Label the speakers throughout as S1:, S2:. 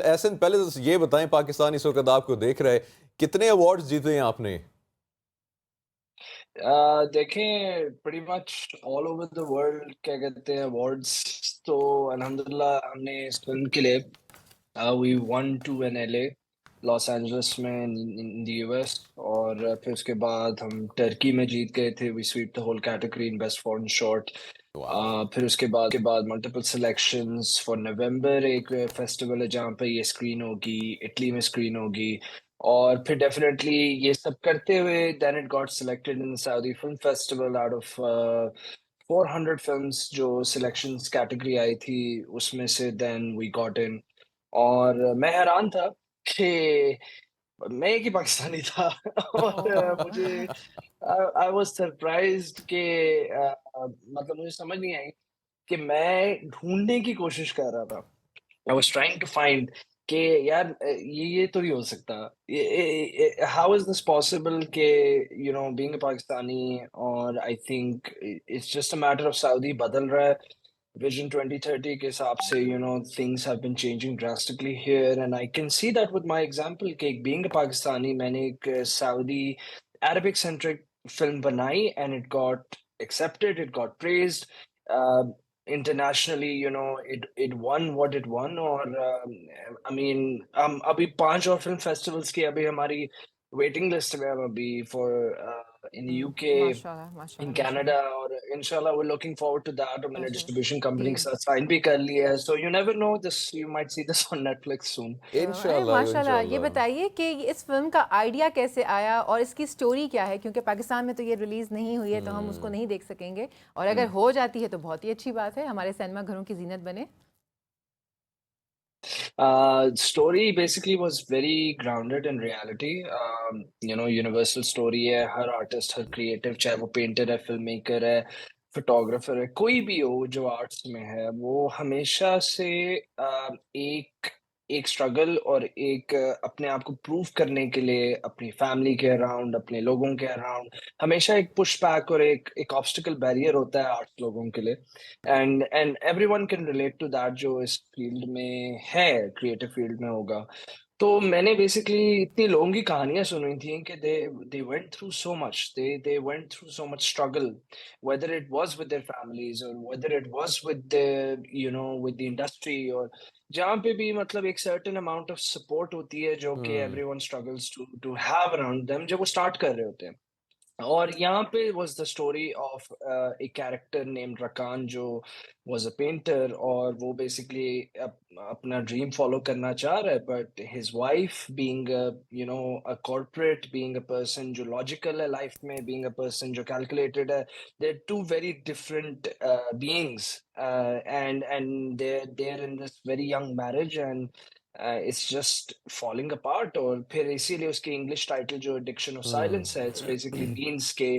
S1: एहसन, पहले तो ये बताएं, पाकिस्तान इस वक्त आपको देख रहा है, कितने अवार्ड्स जीते हैं आपने?
S2: देखें pretty much all over the world क्या कहते हैं अवार्ड्स। तो अल्हम्दुलिल्लाह हमने इस फिल्म के लिए we won 2 in LA, Los Angeles में in the US, और फिर उसके बाद हम टर्की में जीत गए थे। we swept the whole category in best foreign short।
S1: वाह।
S2: फिर उसके बाद मल्टीपल सिलेक्शंस फॉर नवंबर, एक फेस्टिवल है जहाँ पे ये स्क्रीन होगी, इटली में स्क्रीन होगी। और फिर डेफिनेटली ये सब करते हुए then it got selected in Saudi film festival out of 400 films जो सिलेक्शंस कैटेगरी आई थी, उसमें से देन वी गॉट इन। और मैं हैरान था कि मैं एक ही पाकिस्तानी था और मुझे आई वाज सरप्राइज्ड कि मतलब मुझे समझ नहीं आई कि मैं ढूँढने की कोशिश कर रहा था। I was trying to find कि यार ये तो नहीं हो सकता। हाउ इज़ दिस पॉसिबल कि बीइंग अ पाकिस्तानी, और I think it's just a matter of Saudi बदल रहा है। विजन 2030 के हिसाब से things have been changing drastically here, and I can see that with my example कि बीइंग अ पाकिस्तानी मैंने एक सऊदी अरबिक सेंट्रिक फिल्म बनाई, and it got accepted, it got praised internationally, it won what it won। और I mean हम अभी 5 और film festivals की अभी हमारी वेटिंग लिस्ट में हम अभी फॉर इन यूके,
S3: माशाल्लाह
S2: इन
S3: माशाल्लाह
S2: कनाडा,
S3: माशाल्लाह।
S2: और इंशाल्लाह we looking forward to that. और मैंने
S3: अच्छा
S2: डिस्ट्रीब्यूशन कंपनी के
S3: जी।
S2: साथ साइन भी कर लिया है, so you never know, this you might see this on Netflix soon.
S3: अरे
S1: इंशाल्लाह
S3: माशाल्लाह, ये
S1: इंशाल्लाह।
S3: बताइए कि इस फिल्म का आइडिया कैसे आया और इसकी स्टोरी क्या है, क्योंकि पाकिस्तान में तो ये रिलीज़ नहीं हुई है तो हम उसको नहीं देख सकेंगे, और अगर हो जाती है तो बहुत ही अच्छी बात है, हमारे सिनेमा घरों की जीनत बने।
S2: Story basically was very grounded in reality. Universal story है। हर आर्टिस्ट, हर क्रिएटिव, चाहे वो पेंटर है, फिल्म मेकर है, फोटोग्राफर है, कोई भी हो जो आर्ट्स में है, वो हमेशा से एक एक स्ट्रगल और एक अपने आप को प्रूव करने के लिए अपनी फैमिली के अराउंड, अपने लोगों के अराउंड, हमेशा एक पुश बैक और एक ऑब्स्टिकल बैरियर होता है आर्ट्स लोगों के लिए। And everyone can relate to that जो इस फील्ड में है, क्रिएटिव फील्ड में होगा। तो मैंने बेसिकली इतनी लोगों की कहानियां सुनी थी कि they went through so much, they went through so much struggle, whether it was with their families और whether it was with with the industry, और जहाँ पे भी मतलब एक सर्टेन अमाउंट ऑफ सपोर्ट होती है जो कि
S1: hmm.
S2: Everyone struggles to have around them जब वो स्टार्ट कर रहे होते हैं। और यहाँ पे was the story of a character named Rakan जो वाज अ पेंटर, और वो बेसिकली अपना ड्रीम फॉलो करना चाह रहा है, but his wife being a corporate, being a person जो लॉजिकल है लाइफ में, बीइंग अ पर्सन जो कैलकुलेटेड है, they are two very different beings, and they are in this very young marriage, and it's just falling apart. और फिर इसीलिए उसकी English title जो एडिक्शन ऑफ साइलेंस है, इट्स बेसिकली मीन्स के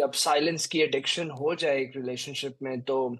S2: जब साइलेंस की एडिक्शन हो जाए एक रिलेशनशिप में, तो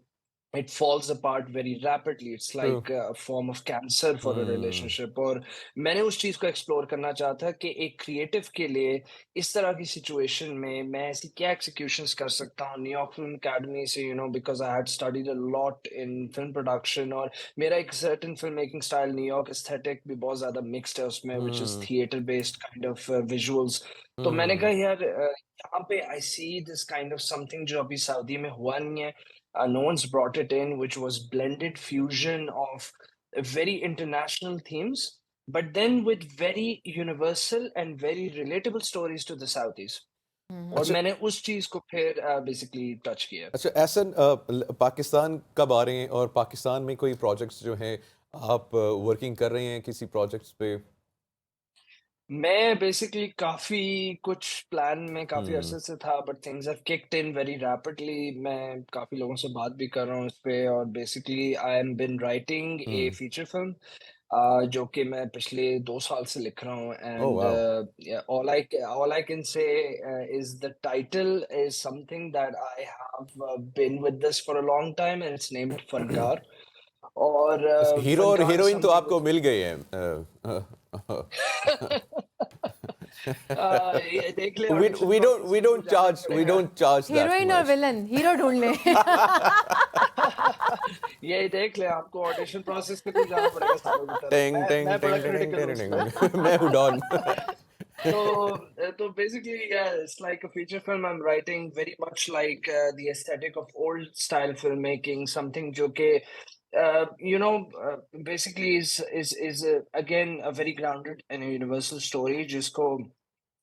S2: it falls apart very rapidly, it's
S1: true.
S2: like a form of cancer for a
S1: hmm.
S2: relationship। और मैंने उस चीज को एक्सप्लोर करना चाहता कि एक क्रिएटिव के लिए इस तरह की सिचुएशन में मैं ऐसी क्या एक्सिक्यूशंस कर सकता हूँ न्यूयॉर्क फिल्म एकेडमी से, because I had studied a lot in film production, और मेरा एक certain film making style, New York aesthetic भी बहुत ज्यादा मिक्स्ड है उसमें, which is
S1: hmm.
S2: Theatre based kind of visuals. तो मैंने
S1: हम्म।
S2: कहा यार यहाँ पे I see this kind of something जो अभी सऊदी में हुआ नहीं है। No one's brought it in, which was blended fusion of very international themes, but then with very universal and very relatable stories to the Saudis। और
S1: अच्छा
S2: मैंने उस चीज को फिर बेसिकली टच किया।
S1: अच्छा, एहसन, पाकिस्तान कब आ रहे हैं, और पाकिस्तान में कोई प्रोजेक्ट्स जो हैं आप वर्किंग कर रहे हैं किसी प्रोजेक्ट्स पे?
S2: मैं बेसिकली काफ़ी कुछ प्लान में काफ़ी
S1: हम्म।
S2: अरसे से था, but things have kicked in very rapidly. मैं काफ़ी लोगों से बात भी कर रहा हूँ इस पे, और basically I am bin writing a
S1: hmm.
S2: Feature film जो कि मैं पिछले 2 साल से लिख रहा हूँ।
S1: ओह
S2: एंड
S1: वाह।
S2: All I can say is the title is something that I have been with this for a long time, and it's named Funkaar. और
S1: अच्छा, हीरो और
S2: फनकार इज़
S1: हीरोइन तो
S2: समथिंग
S1: आपको मिल गए हैं।
S2: ये देख ले
S1: we
S2: audition
S1: we don't
S2: process
S1: we
S2: में तो
S1: don't
S2: जाना ही
S1: charge we
S2: पड़ेगा।
S1: don't charge that
S3: हीरोइन और
S1: much।
S3: विलन, हीरो ढूंढ लें।
S2: यही देख ले, आपको ऑडिशन प्रोसेस के थ्रू जाना पड़ेगा सालों की तरह।
S1: टिंग
S2: मैं
S1: टिंग
S2: मैं बड़ा
S1: टिंग टिंग
S2: क्रिटिकल हूँ
S1: टिंग
S2: उसमें।
S1: टिंग मैं हूँ don
S2: So basically, yeah, it's like a feature film I'm writing, very much like the aesthetic of old style filmmaking, something जो कि you know basically is again a very grounded and a universal story जिसको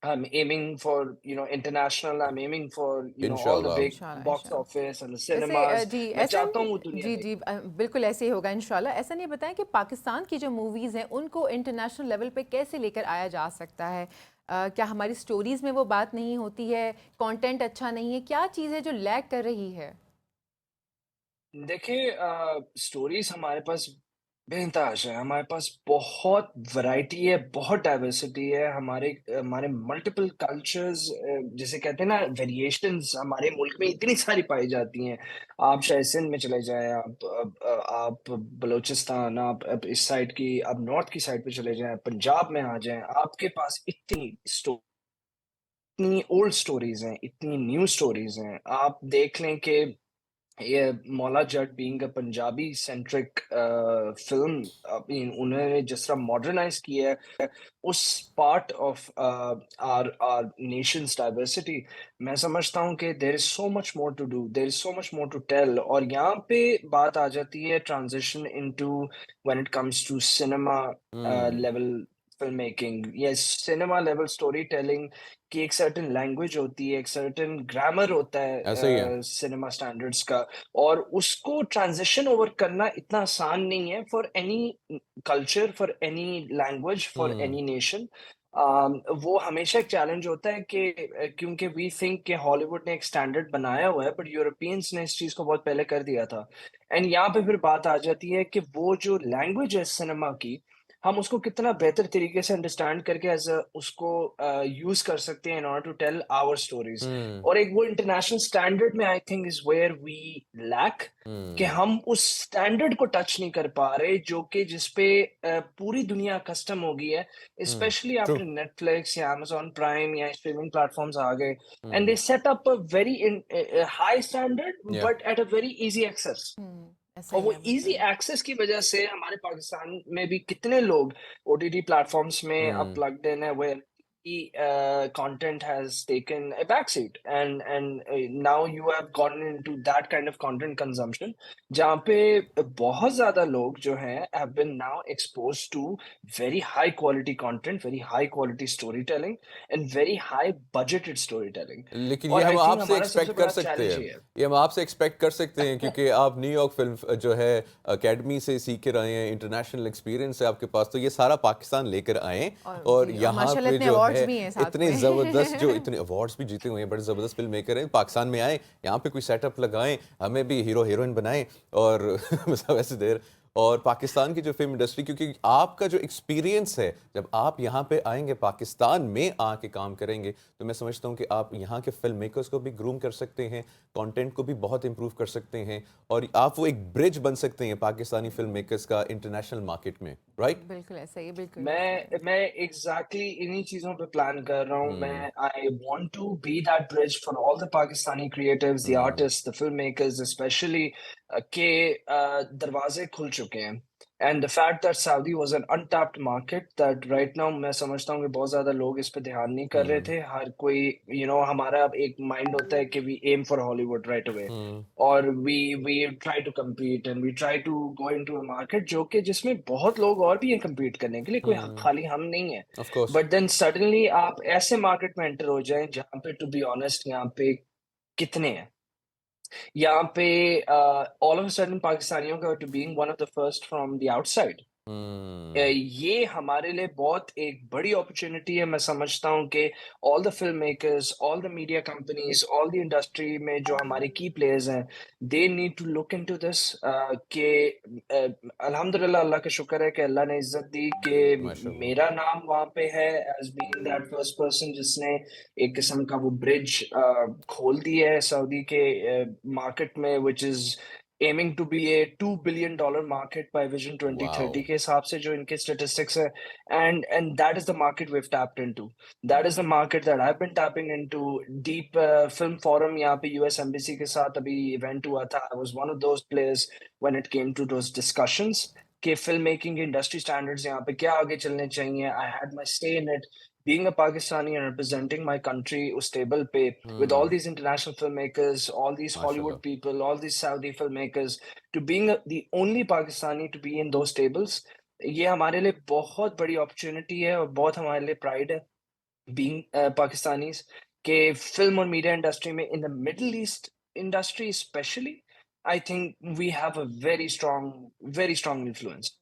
S2: I'm aiming for, you know, international. I'm aiming for, you know, all the
S1: इंशाल्लाह
S2: big
S3: इंशाल्लाह
S2: box
S3: इंशाल्लाह।
S2: office and the
S3: वैसे
S2: cinemas.
S3: जी
S2: मैं
S3: ऐसा
S2: चाहता हूँ वो दुनिया
S3: जी
S2: देखे।
S3: जी बिल्कुल ऐसे ही होगा इंशाल्लाह। ऐसा नहीं बताएं कि पाकिस्तान की जो मूवीज़ हैं उनको इंटरनेशनल लेवल पे कैसे लेकर आया जा सकता है? क्या हमारी स्टोरीज़ में वो बात नहीं होती है, कंटेंट अच्छा नहीं है, क्या चीज़ है जो लैग कर रही है?
S2: देखिए स्टोरीज हमारे पास बेनताज है, हमारे पास बहुत वैरायटी है, बहुत डाइवर्सिटी है, हमारे हमारे मल्टीपल कल्चर्स जिसे कहते हैं ना वेरिएशंस हमारे मुल्क में इतनी सारी पाई जाती हैं। आप शायद सिंध में चले जाएं, आप बलूचिस्तान, आप इस साइड की, आप नॉर्थ की साइड पे चले जाएं, पंजाब में आ जाएं, आपके पास इतनी ओल्ड स्टोरीज हैं, इतनी न्यू स्टोरीज हैं। आप देख लें कि ये Maula Jatt being a Punjabi centric film, उन्होंने जिस तरह मॉडर्नाइज किया है उस part of our our nations diversity, मैं समझता हूँ कि there is so much more to do, there is so much more to tell. और यहाँ पे बात आ जाती है transition into when it comes to cinema level film making या सिनेमा लेवल स्टोरी टेलिंग की एक सर्टेन लैंग्वेज होती है, एक सर्टेन ग्रामर होता
S1: ऐसा ही है
S2: है सिनेमा स्टैंडर्ड्स का, और उसको ट्रांजिशन ओवर करना इतना आसान नहीं है for any culture, for any language, for
S1: hmm
S2: any nation. वो हमेशा एक चैलेंज होता है कि क्योंकि वी थिंक कि हॉलीवुड ने एक स्टैंडर्ड बनाया हुआ है, बट यूरोपियंस ने इस चीज को बहुत पहले कर दिया था। एंड यहाँ पे फिर बात आ जाती है कि वो जो लैंग्वेज है सिनेमा की, हम उसको कितना बेहतर तरीके से अंडरस्टैंड करके एज उसको यूज कर सकते हैं in order to tell our stories.
S1: हम्म
S2: और एक वो इंटरनेशनल स्टैंडर्ड में I think is where we lack, कि
S1: हम्म
S2: हम उस स्टैंडर्ड को टच नहीं कर पा रहे जो कि जिसपे पूरी दुनिया कस्टम हो गई है, स्पेशली
S1: ट्रू
S2: आफ्टर नेटफ्लिक्स या amazon प्राइम या स्ट्रीमिंग प्लेटफॉर्म्स आ गए। And they
S1: hmm
S2: set up a very high standard
S1: या
S2: but at a very easy access.
S3: ऐसा
S2: और
S3: ही
S2: वो
S3: है
S2: इजी
S3: बिल्कुल।
S2: एक्सेस की वजह से हमारे पाकिस्तान में भी कितने लोग ओटीटी प्लेटफॉर्म्स में अब
S1: हम्म
S2: प्लग्ड इन है, where content has taken a backseat, and now you have gotten into that kind of content consumption जहाँ पे बहुत ज्यादा लोग जो हैं have been now exposed to very high quality content, very high quality storytelling and very high budgeted storytelling।
S1: लेकिन ये
S2: और
S1: हम
S2: I think
S1: आपसे
S2: हमारा सबसे
S1: एक्सपेक्ट कर
S2: बड़ा
S1: सकते
S2: चैलेंज
S1: हैं,
S2: ये है।
S1: ये हम आपसे एक्सपेक्ट कर सकते हैं क्योंकि आप न्यूयॉर्क फिल्म जो है एकेडमी से सीख कर आए हैं, इंटरनेशनल एक्सपीरियंस है आपके पास, तो ये सारा पाकिस्तान लेकर आए
S3: और
S1: और
S3: जी और
S1: यहाँ
S3: माशाल्लाह
S1: पे
S3: इतने
S1: जो
S3: अवार्ड्स
S1: है
S3: भी हैं साथ
S1: इतने ज़बरदस्त, जो
S3: में।
S1: इतने अवार्ड्स भी जीते हुए हैं, बड़े ज़बरदस्त फिल्म मेकर हैं, पाकिस्तान में आए, यहाँ पे कोई सेटअप लगाएं, हमें भी हीरो हीरोइन बनाएं और मतलब ऐसे देर। और पाकिस्तान की जो फिल्म इंडस्ट्री, क्योंकि आपका जो एक्सपीरियंस है, जब आप यहाँ पे आएंगे पाकिस्तान में आके काम करेंगे, तो मैं समझता हूँ कि आप यहाँ के फिल्म मेकर्स को भी ग्रूम कर सकते हैं, कंटेंट को भी बहुत इंप्रूव कर सकते हैं और आप वो एक ब्रिज बन सकते हैं पाकिस्तानी फिल्म मेकर्स का इंटरनेशनल मार्केट में, राइट?
S3: बिल्कुल ऐसा ही है, बिल्कुल ऐसा ही है।
S2: मैं एग्जैक्टली इन्हीं चीजों पे प्लान कर रहा हूँ।
S1: हम्म
S2: मैं I want to be that bridge for all the Pakistani creatives, the
S1: hmm
S2: artist, the film makers specially, के दरवाजे खुल चुके हैं। And the fact that Saudi was an untapped market, that right now मैं समझता हूँ कि बहुत ज्यादा लोग इस पे ध्यान नहीं कर रहे
S1: हम्म
S2: थे। हर कोई हमारा अब एक माइंड होता है कि we aim for Hollywood right away,
S1: hmm
S2: और we try to compete and we try to go into a market जो कि जिसमें बहुत लोग और भी हैं compete करने के लिए, कोई
S1: हम्म
S2: खाली हम नहीं है।
S1: Of course
S2: but then suddenly आप ऐसे मार्केट में एंटर हो जाएं जहाँ पे टू बी ऑनेस्ट यहाँ पे कितने हैं, यहाँ पे ऑल ऑफ अ सडन पाकिस्तानियों का to being one of the first from the outside,
S1: hmm
S2: ये हमारे लिए बहुत एक बड़ी अपॉर्चुनिटी है। मैं समझता हूँ कि all the film makers, all the media companies, all the industry में जो हमारे की प्लेयर्स हैं, they need to look into this. कि अल्हम्दुलिल्लाह, अल्लाह का शुक्र है कि अल्लाह ने इज्जत दी कि
S1: माशाल्लाह
S2: मेरा नाम वहाँ पे है as being that first person जिसने एक किस्म का वो ब्रिज खोल दी है सऊदी के मार्केट में, which is aiming to be a $2 billion market by Vision 2030
S1: Wow.
S2: के हिसाब से जो इनके statistics है, and that is the market we've tapped into. That is the market that I've been tapping into. Deep Film Forum यहाँ पे US Embassy के साथ अभी event हुआ था. I was one of those players when it came to those discussions कि filmmaking industry standards यहाँ पे क्या आगे चलने चाहिए. I had my say in it. Being a Pakistani and representing my country उस table पे with all these international filmmakers, all these Hollywood
S1: माशाल्लाह.
S2: people, all these Saudi filmmakers, to being the only Pakistani to be in those tables, ये हमारे लिए बहुत बड़ी opportunity है और बहुत हमारे लिए pride है being Pakistanis कि film और media industry में in the Middle East industry especially, I think we have a very strong influence.